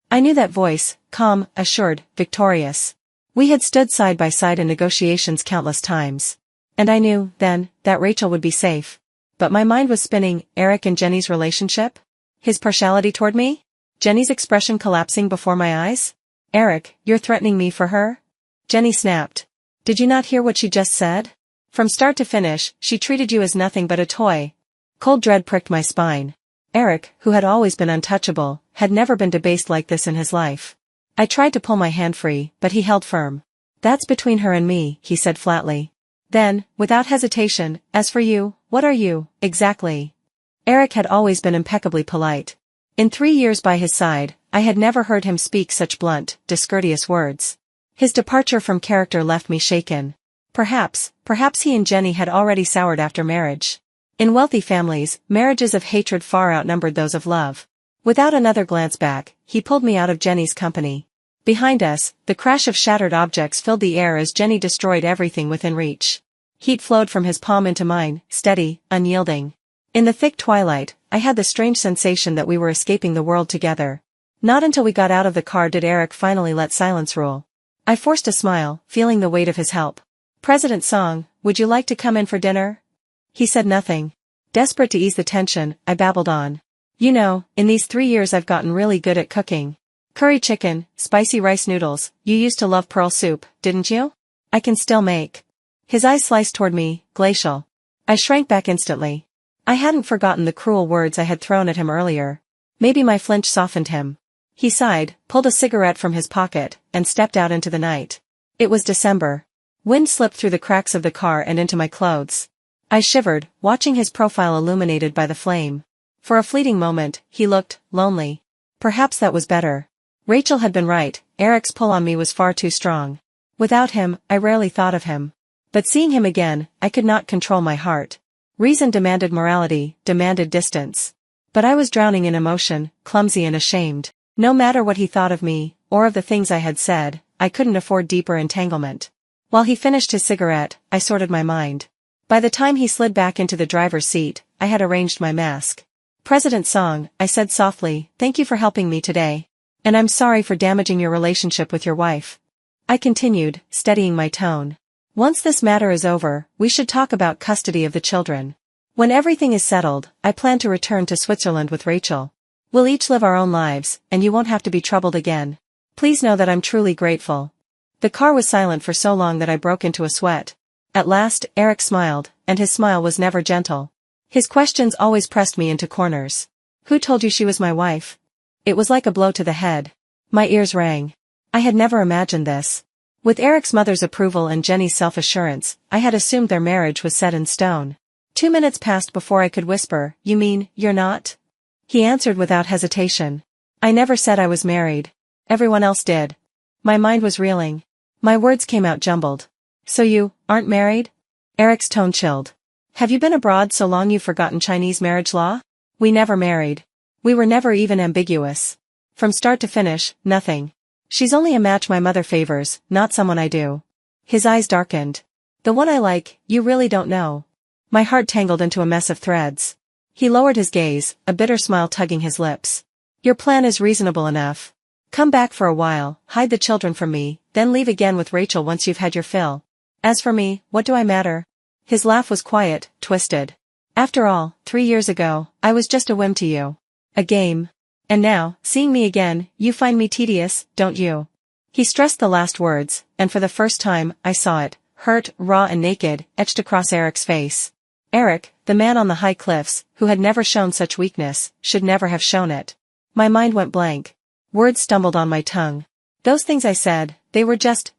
I knew that voice, calm, assured, victorious. We had stood side by side in negotiations countless times. And I knew, then, that Rachel would be safe. But my mind was spinning. Eric and Jenny's relationship? His partiality toward me? Jenny's expression collapsing before my eyes? Eric, you're threatening me for her? Jenny snapped. Did you not hear what she just said? From start to finish, she treated you as nothing but a toy. Cold dread pricked my spine. Eric, who had always been untouchable, had never been debased like this in his life. I tried to pull my hand free, but he held firm. That's between her and me, he said flatly. Then, without hesitation, as for you, what are you, exactly? Eric had always been impeccably polite. In 3 years by his side, I had never heard him speak such blunt, discourteous words. His departure from character left me shaken. Perhaps he and Jenny had already soured after marriage. In wealthy families, marriages of hatred far outnumbered those of love. Without another glance back, he pulled me out of Jenny's company. Behind us, the crash of shattered objects filled the air as Jenny destroyed everything within reach. Heat flowed from his palm into mine, steady, unyielding. In the thick twilight, I had the strange sensation that we were escaping the world together. Not until we got out of the car did Eric finally let silence rule. I forced a smile, feeling the weight of his help. President Song, would you like to come in for dinner? He said nothing. Desperate to ease the tension, I babbled on. You know, in these 3 years I've gotten really good at cooking. Curry chicken, spicy rice noodles, you used to love pearl soup, didn't you? I can still make. His eyes sliced toward me, glacial. I shrank back instantly. I hadn't forgotten the cruel words I had thrown at him earlier. Maybe my flinch softened him. He sighed, pulled a cigarette from his pocket, and stepped out into the night. It was December. Wind slipped through the cracks of the car and into my clothes. I shivered, watching his profile illuminated by the flame. For a fleeting moment, he looked lonely. Perhaps that was better. Rachel had been right, Eric's pull on me was far too strong. Without him, I rarely thought of him. But seeing him again, I could not control my heart. Reason demanded morality, demanded distance. But I was drowning in emotion, clumsy and ashamed. No matter what he thought of me, or of the things I had said, I couldn't afford deeper entanglement. While he finished his cigarette, I sorted my mind. By the time he slid back into the driver's seat, I had arranged my mask. President Song, I said softly, thank you for helping me today. And I'm sorry for damaging your relationship with your wife. I continued, steadying my tone. Once this matter is over, we should talk about custody of the children. When everything is settled, I plan to return to Switzerland with Rachel. We'll each live our own lives, and you won't have to be troubled again. Please know that I'm truly grateful. The car was silent for so long that I broke into a sweat. At last, Eric smiled, and his smile was never gentle. His questions always pressed me into corners. Who told you she was my wife? It was like a blow to the head. My ears rang. I had never imagined this. With Eric's mother's approval and Jenny's self-assurance, I had assumed their marriage was set in stone. 2 minutes passed before I could whisper, "You mean, you're not?" He answered without hesitation. "I never said I was married. Everyone else did." My mind was reeling. My words came out jumbled. "So you aren't married?" Eric's tone chilled. "Have you been abroad so long you've forgotten Chinese marriage law? We never married. We were never even ambiguous. From start to finish, nothing. She's only a match my mother favors, not someone I do." His eyes darkened. "The one I like, you really don't know." My heart tangled into a mess of threads. He lowered his gaze, a bitter smile tugging his lips. "Your plan is reasonable enough. Come back for a while, hide the children from me, then leave again with Rachel once you've had your fill. As for me, what do I matter?" His laugh was quiet, twisted. "After all, 3 years ago, I was just a whim to you. A game. And now, seeing me again, you find me tedious, don't you?" He stressed the last words, and for the first time, I saw it, hurt, raw and naked, etched across Eric's face. Eric, the man on the high cliffs, who had never shown such weakness, should never have shown it. My mind went blank. Words stumbled on my tongue. Those things I said, they were just.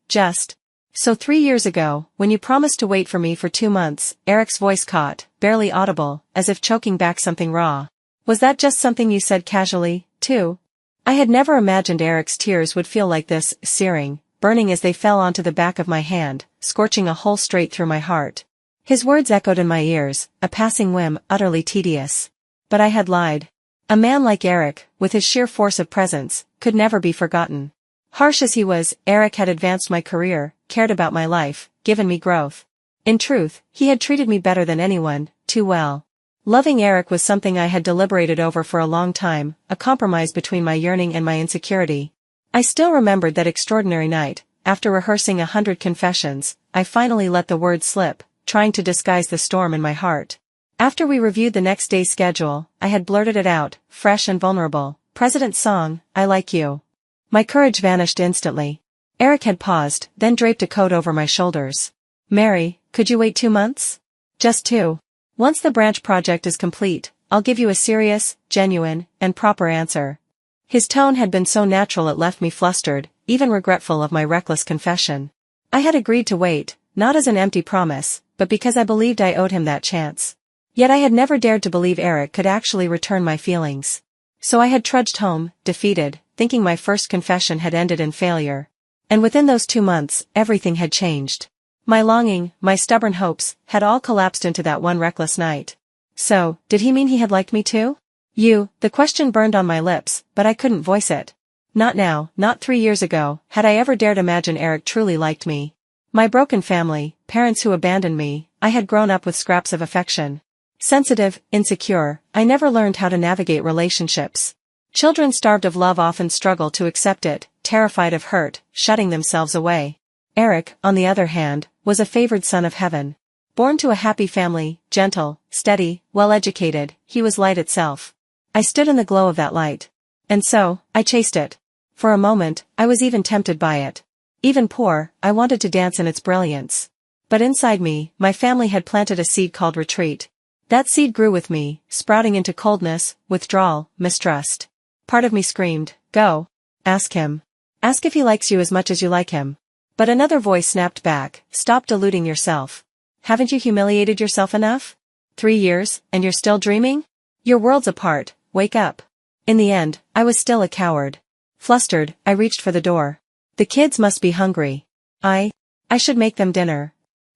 "So 3 years ago, when you promised to wait for me for 2 months, Eric's voice caught, barely audible, as if choking back something raw. Was that just something you said casually, too?" I had never imagined Eric's tears would feel like this, searing, burning as they fell onto the back of my hand, scorching a hole straight through my heart. His words echoed in my ears, a passing whim, utterly tedious. But I had lied. A man like Eric, with his sheer force of presence, could never be forgotten. Harsh as he was, Eric had advanced my career, cared about my life, given me growth. In truth, he had treated me better than anyone, too well. Loving Eric was something I had deliberated over for a long time, a compromise between my yearning and my insecurity. I still remembered that extraordinary night. After rehearsing 100 confessions, I finally let the words slip, trying to disguise the storm in my heart. After we reviewed the next day's schedule, I had blurted it out, fresh and vulnerable. "President's song, I like you." My courage vanished instantly. Eric had paused, then draped a coat over my shoulders. "Mary, could you wait 2 months? Just 2. Once the branch project is complete, I'll give you a serious, genuine, and proper answer." His tone had been so natural it left me flustered, even regretful of my reckless confession. I had agreed to wait, not as an empty promise, but because I believed I owed him that chance. Yet I had never dared to believe Eric could actually return my feelings. So I had trudged home, defeated, thinking my first confession had ended in failure. And within those 2 months, everything had changed. My longing, my stubborn hopes, had all collapsed into that one reckless night. So, did he mean he had liked me too? The question burned on my lips, but I couldn't voice it. Not now, not 3 years ago, had I ever dared imagine Eric truly liked me. My broken family, parents who abandoned me, I had grown up with scraps of affection. Sensitive, insecure, I never learned how to navigate relationships. Children starved of love often struggle to accept it, terrified of hurt, shutting themselves away. Eric, on the other hand, was a favored son of heaven. Born to a happy family, gentle, steady, well-educated, he was light itself. I stood in the glow of that light. And so, I chased it. For a moment, I was even tempted by it. Even poor, I wanted to dance in its brilliance. But inside me, my family had planted a seed called retreat. That seed grew with me, sprouting into coldness, withdrawal, mistrust. Part of me screamed, "Go. Ask him. Ask if he likes you as much as you like him." But another voice snapped back, "Stop deluding yourself. Haven't you humiliated yourself enough? 3 years, and you're still dreaming? Your world's apart, wake up." In the end, I was still a coward. Flustered, I reached for the door. The kids must be hungry. I should make them dinner.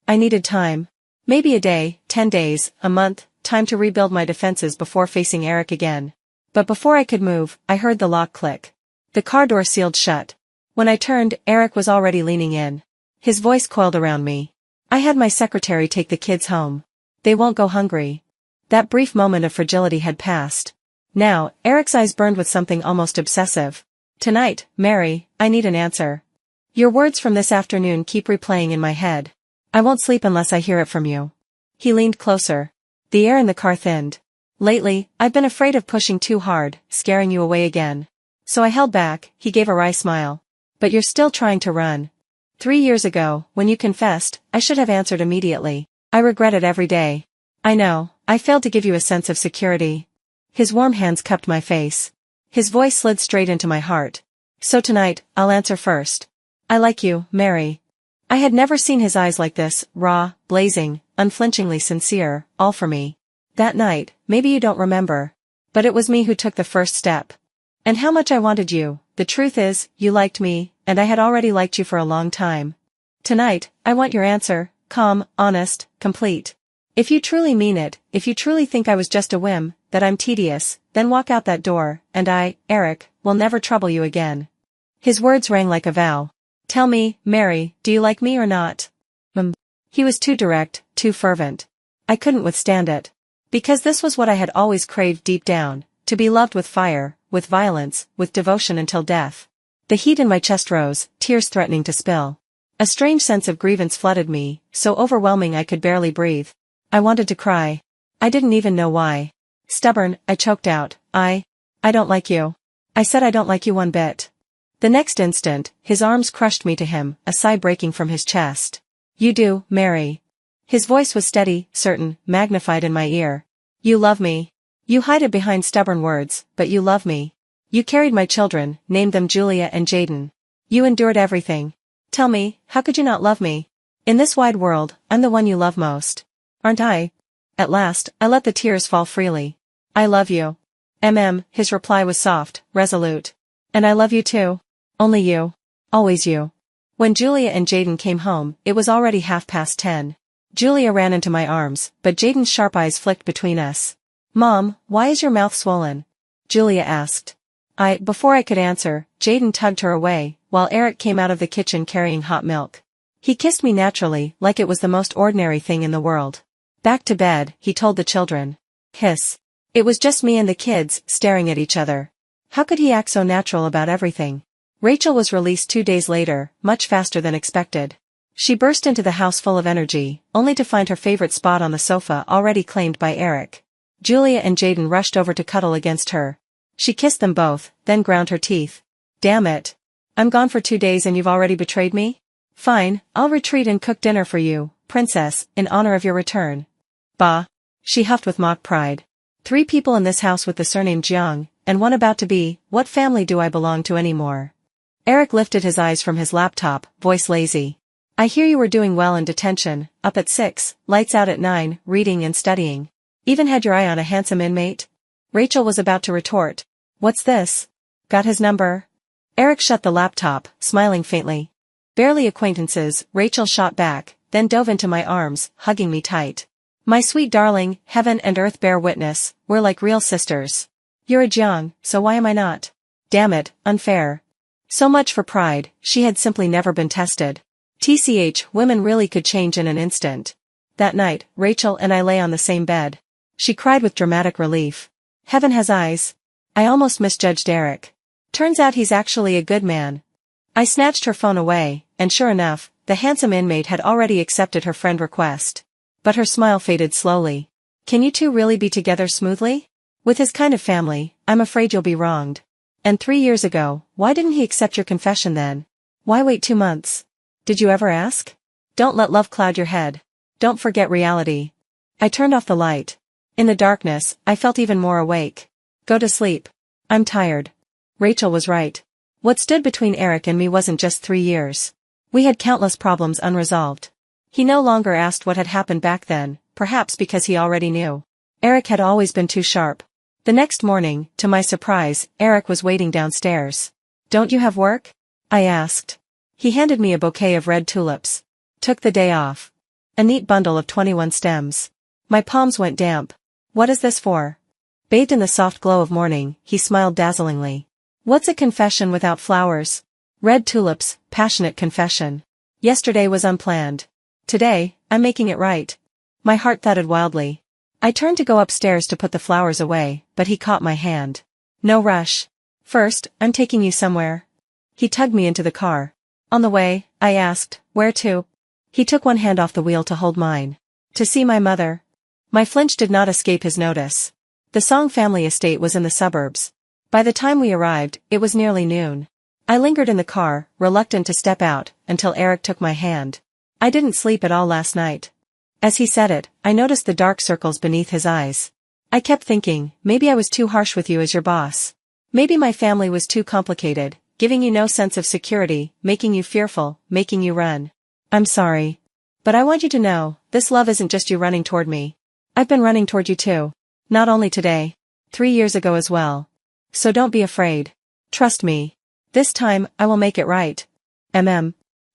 I needed time. Maybe a day, 10 days, a month, time to rebuild my defenses before facing Eric again. But before I could move, I heard the lock click. The car door sealed shut. When I turned, Eric was already leaning in. His voice coiled around me. "I had my secretary take the kids home. They won't go hungry." That brief moment of fragility had passed. Now, Eric's eyes burned with something almost obsessive. "Tonight, Mary, I need an answer. Your words from this afternoon keep replaying in my head. I won't sleep unless I hear it from you." He leaned closer. The air in the car thinned. "Lately, I've been afraid of pushing too hard, scaring you away again. So I held back." He gave a wry smile. "But you're still trying to run. 3 years ago, when you confessed, I should have answered immediately. I regret it every day. I know, I failed to give you a sense of security." His warm hands cupped my face. His voice slid straight into my heart. "So tonight, I'll answer first. I like you, Mary. I had never seen his eyes like this, raw, blazing, unflinchingly sincere, all for me. That night, maybe you don't remember. But it was me who took the first step. And how much I wanted you. The truth is, you liked me, and I had already liked you for a long time. Tonight, I want your answer, calm, honest, complete. If you truly mean it, if you truly think I was just a whim, that I'm tedious, then walk out that door, and I, Eric, will never trouble you again. His words rang like a vow. Tell me, Mary, do you like me or not? He was too direct, too fervent. I couldn't withstand it. Because this was what I had always craved deep down, to be loved with fire, with violence, with devotion until death. The heat in my chest rose, tears threatening to spill. A strange sense of grievance flooded me, so overwhelming I could barely breathe. I wanted to cry. I didn't even know why. Stubborn, I choked out, I don't like you. I said I don't like you one bit. The next instant, his arms crushed me to him, a sigh breaking from his chest. You do, Mary. His voice was steady, certain, magnified in my ear. You love me. You hide it behind stubborn words, but you love me. You carried my children, named them Julia and Jaden. You endured everything. Tell me, how could you not love me? In this wide world, I'm the one you love most. Aren't I? At last, I let the tears fall freely. I love you. His reply was soft, resolute. And I love you too. Only you. Always you. When Julia and Jaden came home, it was already 10:30. Julia ran into my arms, but Jaden's sharp eyes flicked between us. Mom, why is your mouth swollen? Julia asked. Before I could answer, Jaden tugged her away, while Eric came out of the kitchen carrying hot milk. He kissed me naturally, like it was the most ordinary thing in the world. Back to bed, he told the children. Hiss. It was just me and the kids, staring at each other. How could he act so natural about everything? Rachel was released 2 days later, much faster than expected. She burst into the house full of energy, only to find her favorite spot on the sofa already claimed by Eric. Julia and Jaden rushed over to cuddle against her. She kissed them both, then ground her teeth. Damn it. I'm gone for 2 days and you've already betrayed me? Fine, I'll retreat and cook dinner for you, princess, in honor of your return. Bah. She huffed with mock pride. 3 people in this house with the surname Jiang, and one about to be, what family do I belong to anymore? Eric lifted his eyes from his laptop, voice lazy. I hear you were doing well in detention, up at 6, lights out at 9, reading and studying. Even had your eye on a handsome inmate? Rachel was about to retort. What's this? Got his number? Eric shut the laptop, smiling faintly. Barely acquaintances, Rachel shot back, then dove into my arms, hugging me tight. My sweet darling, heaven and earth bear witness, we're like real sisters. You're a Jiang, so why am I not? Damn it, unfair. So much for pride, she had simply never been tested. TCH, women really could change in an instant. That night, Rachel and I lay on the same bed. She cried with dramatic relief. Heaven has eyes. I almost misjudged Eric. Turns out he's actually a good man. I snatched her phone away, and sure enough, the handsome inmate had already accepted her friend request. But her smile faded slowly. Can you two really be together smoothly? With his kind of family, I'm afraid you'll be wronged. And 3 years ago, why didn't he accept your confession then? Why wait 2 months? Did you ever ask? Don't let love cloud your head. Don't forget reality. I turned off the light. In the darkness, I felt even more awake. Go to sleep. I'm tired. Rachel was right. What stood between Eric and me wasn't just 3 years. We had countless problems unresolved. He no longer asked what had happened back then, perhaps because he already knew. Eric had always been too sharp. The next morning, to my surprise, Eric was waiting downstairs. Don't you have work? I asked. He handed me a bouquet of red tulips. Took the day off. A neat bundle of 21 stems. My palms went damp. What is this for? Bathed in the soft glow of morning, he smiled dazzlingly. What's a confession without flowers? Red tulips, passionate confession. Yesterday was unplanned. Today, I'm making it right. My heart thudded wildly. I turned to go upstairs to put the flowers away, but he caught my hand. No rush. First, I'm taking you somewhere. He tugged me into the car. On the way, I asked, where to? He took one hand off the wheel to hold mine. To see my mother. My flinch did not escape his notice. The Song family estate was in the suburbs. By the time we arrived, it was nearly noon. I lingered in the car, reluctant to step out, until Eric took my hand. I didn't sleep at all last night. As he said it, I noticed the dark circles beneath his eyes. I kept thinking, maybe I was too harsh with you as your boss. Maybe my family was too complicated, giving you no sense of security, making you fearful, making you run. I'm sorry. But I want you to know, this love isn't just you running toward me. I've been running toward you too. Not only today. 3 years ago as well. So don't be afraid. Trust me. This time, I will make it right.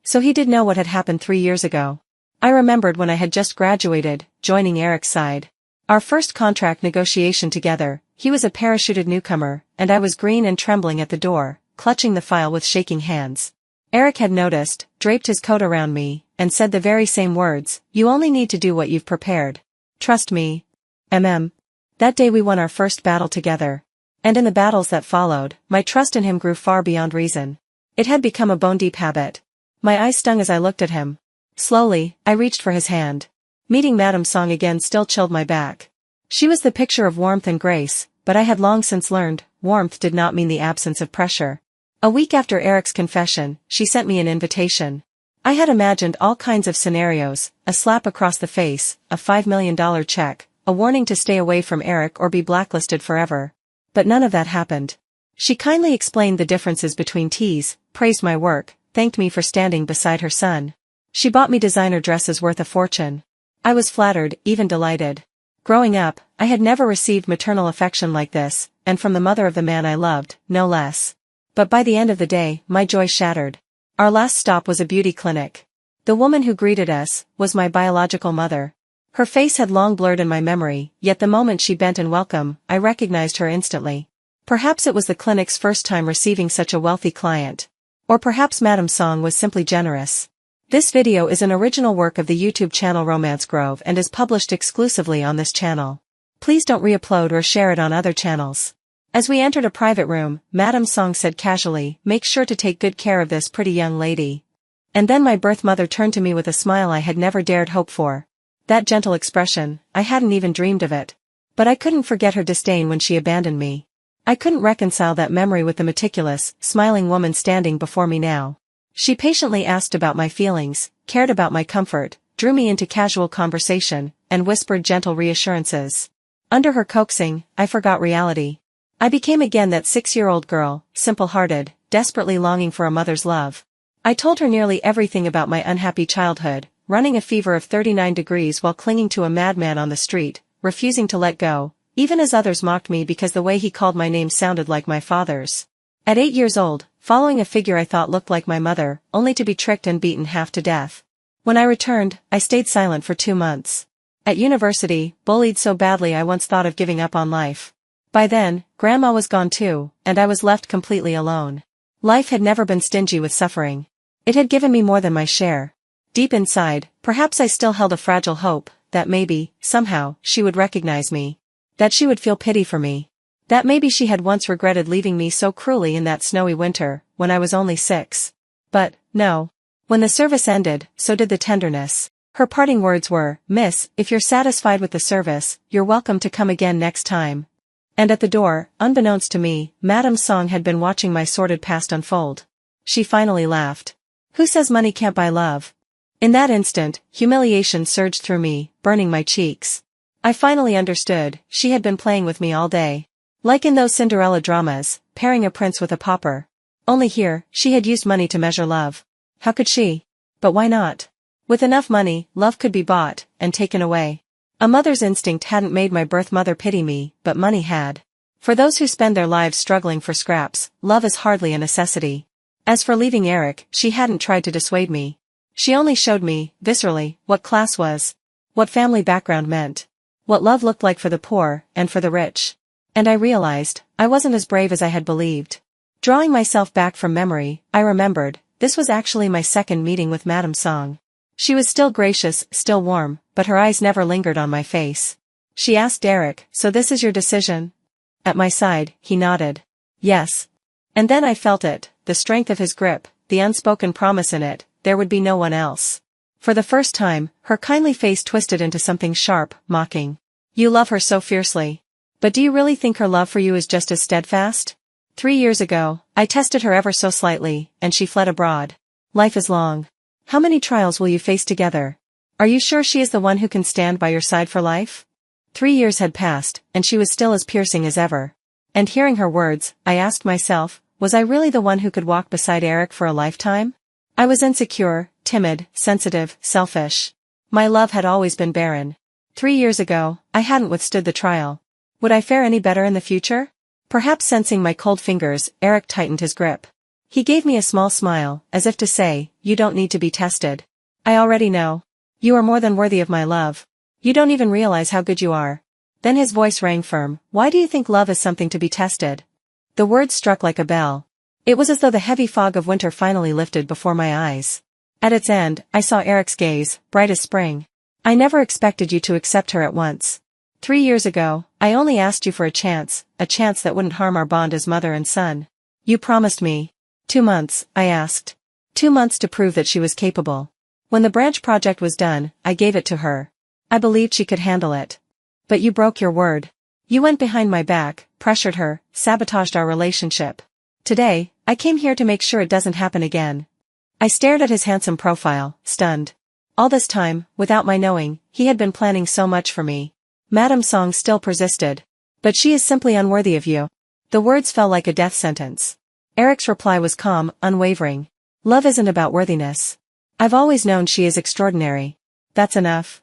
So he did know what had happened 3 years ago. I remembered when I had just graduated, joining Eric's side. Our first contract negotiation together, he was a parachuted newcomer, and I was green and trembling at the door, clutching the file with shaking hands. Eric had noticed, draped his coat around me, and said the very same words, "You only need to do what you've prepared. Trust me." That day we won our first battle together. And in the battles that followed, my trust in him grew far beyond reason. It had become a bone-deep habit. My eyes stung as I looked at him. Slowly, I reached for his hand. Meeting Madame Song again still chilled my back. She was the picture of warmth and grace, but I had long since learned, warmth did not mean the absence of pressure. A week after Eric's confession, she sent me an invitation. I had imagined all kinds of scenarios, a slap across the face, a $5 million check, a warning to stay away from Eric or be blacklisted forever. But none of that happened. She kindly explained the differences between teas, praised my work, thanked me for standing beside her son. She bought me designer dresses worth a fortune. I was flattered, even delighted. Growing up, I had never received maternal affection like this, and from the mother of the man I loved, no less. But by the end of the day, my joy shattered. Our last stop was a beauty clinic. The woman who greeted us was my biological mother. Her face had long blurred in my memory, yet the moment she bent in welcome, I recognized her instantly. Perhaps it was the clinic's first time receiving such a wealthy client. Or perhaps Madame Song was simply generous. This video is an original work of the YouTube channel Romance Grove and is published exclusively on this channel. Please don't re-upload or share it on other channels. As we entered a private room, Madame Song said casually, "Make sure to take good care of this pretty young lady." And then my birth mother turned to me with a smile I had never dared hope for. That gentle expression, I hadn't even dreamed of it. But I couldn't forget her disdain when she abandoned me. I couldn't reconcile that memory with the meticulous, smiling woman standing before me now. She patiently asked about my feelings, cared about my comfort, drew me into casual conversation, and whispered gentle reassurances. Under her coaxing, I forgot reality. I became again that 6-year-old girl, simple-hearted, desperately longing for a mother's love. I told her nearly everything about my unhappy childhood, running a fever of 39 degrees while clinging to a madman on the street, refusing to let go, even as others mocked me because the way he called my name sounded like my father's. At 8 years old, following a figure I thought looked like my mother, only to be tricked and beaten half to death. When I returned, I stayed silent for 2 months. At university, bullied so badly I once thought of giving up on life. By then, Grandma was gone too, and I was left completely alone. Life had never been stingy with suffering. It had given me more than my share. Deep inside, perhaps I still held a fragile hope, that maybe, somehow, she would recognize me. That she would feel pity for me. That maybe she had once regretted leaving me so cruelly in that snowy winter, when I was only 6. But, no. When the service ended, so did the tenderness. Her parting words were, "Miss, if you're satisfied with the service, you're welcome to come again next time." And at the door, unbeknownst to me, Madame Song had been watching my sordid past unfold. She finally laughed. "Who says money can't buy love?" In that instant, humiliation surged through me, burning my cheeks. I finally understood, she had been playing with me all day. Like in those Cinderella dramas, pairing a prince with a pauper. Only here, she had used money to measure love. How could she? But why not? With enough money, love could be bought, and taken away. A mother's instinct hadn't made my birth mother pity me, but money had. For those who spend their lives struggling for scraps, love is hardly a necessity. As for leaving Eric, she hadn't tried to dissuade me. She only showed me, viscerally, what class was. What family background meant. What love looked like for the poor, and for the rich. And I realized, I wasn't as brave as I had believed. Drawing myself back from memory, I remembered, this was actually my second meeting with Madame Song. She was still gracious, still warm, but her eyes never lingered on my face. She asked Eric, "So this is your decision?" At my side, he nodded. "Yes." And then I felt it, the strength of his grip, the unspoken promise in it, there would be no one else. For the first time, her kindly face twisted into something sharp, mocking. "You love her so fiercely. But do you really think her love for you is just as steadfast? 3 years ago, I tested her ever so slightly, and she fled abroad. Life is long. How many trials will you face together? Are you sure she is the one who can stand by your side for life?" 3 years had passed, and she was still as piercing as ever. And hearing her words, I asked myself, was I really the one who could walk beside Eric for a lifetime? I was insecure, timid, sensitive, selfish. My love had always been barren. 3 years ago, I hadn't withstood the trial. Would I fare any better in the future? Perhaps sensing my cold fingers, Eric tightened his grip. He gave me a small smile, as if to say, "You don't need to be tested. I already know. You are more than worthy of my love. You don't even realize how good you are." Then his voice rang firm. "Why do you think love is something to be tested?" The words struck like a bell. It was as though the heavy fog of winter finally lifted before my eyes. At its end, I saw Eric's gaze, bright as spring. "I never expected you to accept her at once. 3 years ago, I only asked you for a chance that wouldn't harm our bond as mother and son. You promised me. 2 months, I asked. 2 months to prove that she was capable. When the branch project was done, I gave it to her. I believed she could handle it. But you broke your word. You went behind my back, pressured her, sabotaged our relationship. Today, I came here to make sure it doesn't happen again." I stared at his handsome profile, stunned. All this time, without my knowing, he had been planning so much for me. Madame Song still persisted. "But she is simply unworthy of you." The words fell like a death sentence. Eric's reply was calm, unwavering. "Love isn't about worthiness. I've always known she is extraordinary. That's enough."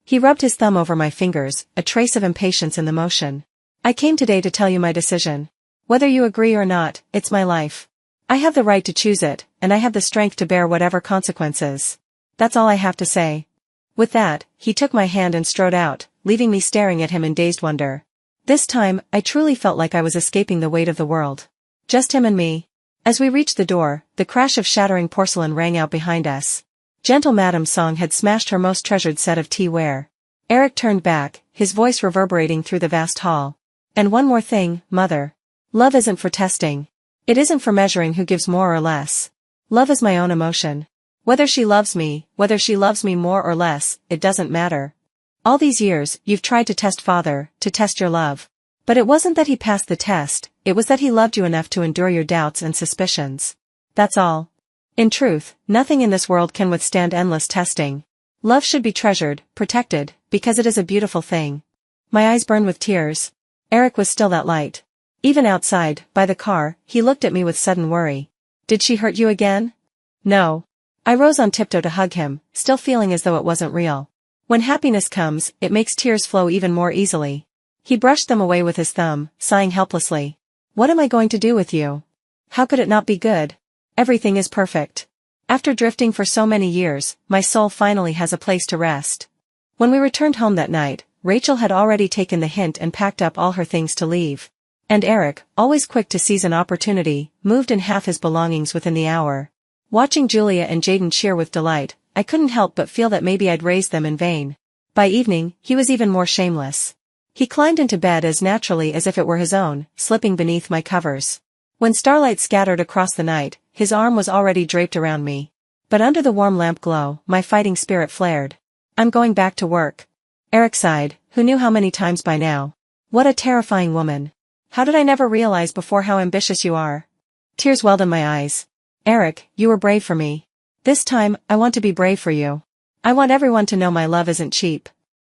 He rubbed his thumb over my fingers, a trace of impatience in the motion. "I came today to tell you my decision. Whether you agree or not, it's my life. I have the right to choose it, and I have the strength to bear whatever consequences. That's all I have to say." With that, he took my hand and strode out, leaving me staring at him in dazed wonder. This time, I truly felt like I was escaping the weight of the world. Just him and me. As we reached the door, the crash of shattering porcelain rang out behind us. Gentle Madame Song had smashed her most treasured set of tea-ware. Eric turned back, his voice reverberating through the vast hall. "And one more thing, Mother. Love isn't for testing. It isn't for measuring who gives more or less. Love is my own emotion. Whether she loves me more or less, it doesn't matter. All these years, you've tried to test Father, to test your love. But it wasn't that he passed the test, it was that he loved you enough to endure your doubts and suspicions. That's all. In truth, nothing in this world can withstand endless testing. Love should be treasured, protected, because it is a beautiful thing." My eyes burned with tears. Eric was still that light. Even outside, by the car, he looked at me with sudden worry. "Did she hurt you again?" "No." I rose on tiptoe to hug him, still feeling as though it wasn't real. When happiness comes, it makes tears flow even more easily. He brushed them away with his thumb, sighing helplessly. "What am I going to do with you? How could it not be good? Everything is perfect. After drifting for so many years, my soul finally has a place to rest." When we returned home that night, Rachel had already taken the hint and packed up all her things to leave. And Eric, always quick to seize an opportunity, moved in half his belongings within the hour. Watching Julia and Jaden cheer with delight, I couldn't help but feel that maybe I'd raised them in vain. By evening, he was even more shameless. He climbed into bed as naturally as if it were his own, slipping beneath my covers. When starlight scattered across the night, his arm was already draped around me. But under the warm lamp glow, my fighting spirit flared. "I'm going back to work." Eric sighed, who knew how many times by now. "What a terrifying woman. How did I never realize before how ambitious you are?" Tears welled in my eyes. "Eric, you were brave for me. This time, I want to be brave for you. I want everyone to know my love isn't cheap."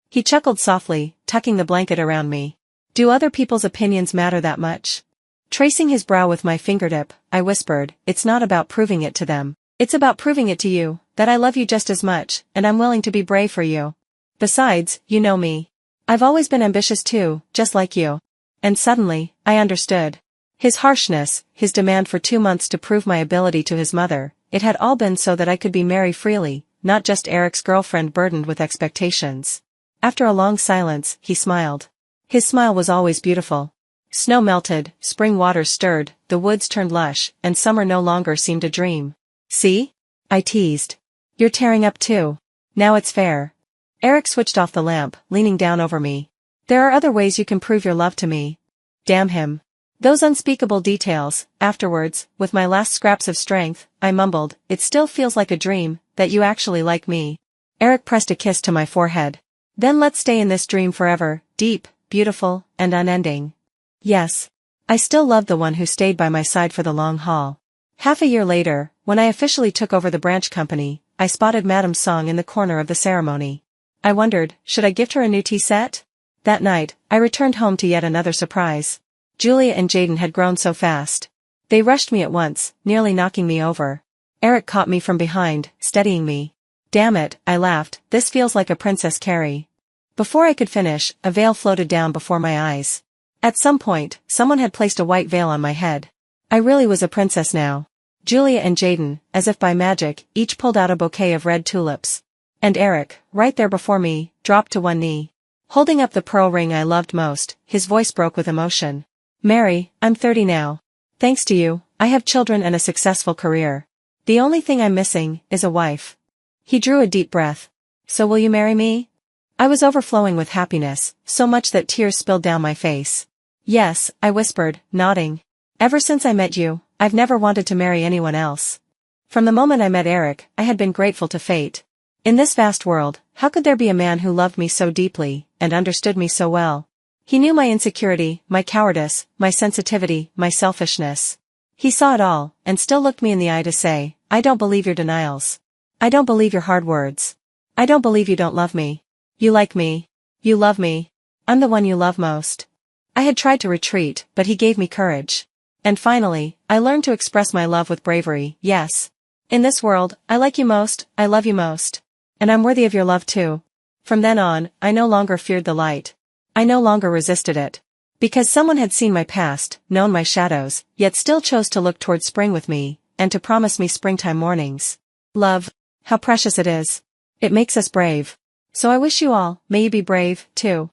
He chuckled softly, tucking the blanket around me. "Do other people's opinions matter that much?" Tracing his brow with my fingertip, I whispered, "It's not about proving it to them. It's about proving it to you, that I love you just as much, and I'm willing to be brave for you. Besides, you know me. I've always been ambitious too, just like you." And suddenly, I understood. His harshness, his demand for 2 months to prove my ability to his mother, it had all been so that I could be Mary freely, not just Eric's girlfriend burdened with expectations. After a long silence, he smiled. His smile was always beautiful. Snow melted, spring waters stirred, the woods turned lush, and summer no longer seemed a dream. "See?" I teased. "You're tearing up too. Now it's fair." Eric switched off the lamp, leaning down over me. "There are other ways you can prove your love to me." Damn him. Those unspeakable details. Afterwards, with my last scraps of strength, I mumbled, "It still feels like a dream, that you actually like me." Eric pressed a kiss to my forehead. "Then let's stay in this dream forever, deep, beautiful, and unending." Yes. I still loved the one who stayed by my side for the long haul. Half a year later, when I officially took over the branch company, I spotted Madame Song in the corner of the ceremony. I wondered, should I gift her a new tea set? That night, I returned home to yet another surprise. Julia and Jaden had grown so fast. They rushed me at once, nearly knocking me over. Eric caught me from behind, steadying me. Damn it, I laughed, this feels like a Princess Carrie. Before I could finish, a veil floated down before my eyes. At some point, someone had placed a white veil on my head. I really was a princess now. Julia and Jaden, as if by magic, each pulled out a bouquet of red tulips. And Eric, right there before me, dropped to one knee. Holding up the pearl ring I loved most, his voice broke with emotion. Mary, I'm 30 now. Thanks to you, I have children and a successful career. The only thing I'm missing is a wife. He drew a deep breath. So will you marry me? I was overflowing with happiness, so much that tears spilled down my face. Yes, I whispered, nodding. Ever since I met you, I've never wanted to marry anyone else. From the moment I met Eric, I had been grateful to fate. In this vast world, how could there be a man who loved me so deeply, and understood me so well? He knew my insecurity, my cowardice, my sensitivity, my selfishness. He saw it all, and still looked me in the eye to say, I don't believe your denials. I don't believe your hard words. I don't believe you don't love me. You like me. You love me. I'm the one you love most. I had tried to retreat, but he gave me courage. And finally, I learned to express my love with bravery, yes. In this world, I like you most, I love you most. And I'm worthy of your love too. From then on, I no longer feared the light. I no longer resisted it. Because someone had seen my past, known my shadows, yet still chose to look toward spring with me, and to promise me springtime mornings. Love. How precious it is. It makes us brave. So I wish you all, may you be brave, too.